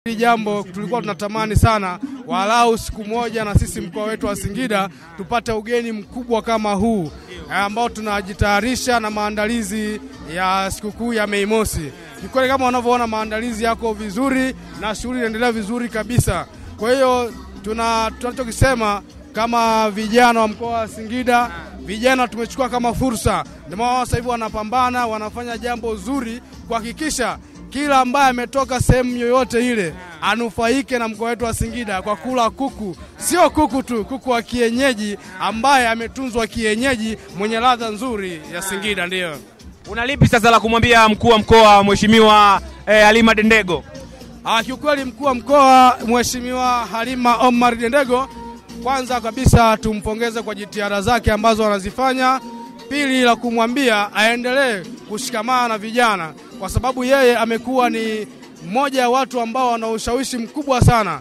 Hili jambo tulikuwa tunatamani sana walau siku moja na sisi mkoa wetu wa Singida tupate ugeni mkubwa kama huu ambao tunajitayarisha na maandalizi ya sikukuu ya Mei Mosi. Ni kweli kama unavyoona maandalizi yako vizuri na shughuli inaendelea vizuri kabisa. Kwa hiyo tunachokisema kama vijana wa mkoa wa Singida, vijana tumechukua kama fursa. Ndio maana sasa hivi wanapambana, wanafanya jambo zuri kuhakikisha kila ambaye ametoka sehemu yoyote ile anufaike na mkoa wetu wa Singida kwa kula kuku. Sio kuku tu, kuku wa kienyeji ambaye ametunzwa kienyeji mwenye ladha nzuri ya Singida ndio. Unalipi sasa la kumwambia mkuu wa mkoa Mheshimiwa Halima Dendego? Kiukweli mkuu wa mkoa Mheshimiwa Halima Omar Dendego, kwanza kabisa tumpongeze kwa jitihada zake ambazo anazifanya. Pili la kumwambia aendelee kushikamana na vijana kwa sababu yeye amekuwa ni mmoja wa watu ambao wana ushawishi mkubwa sana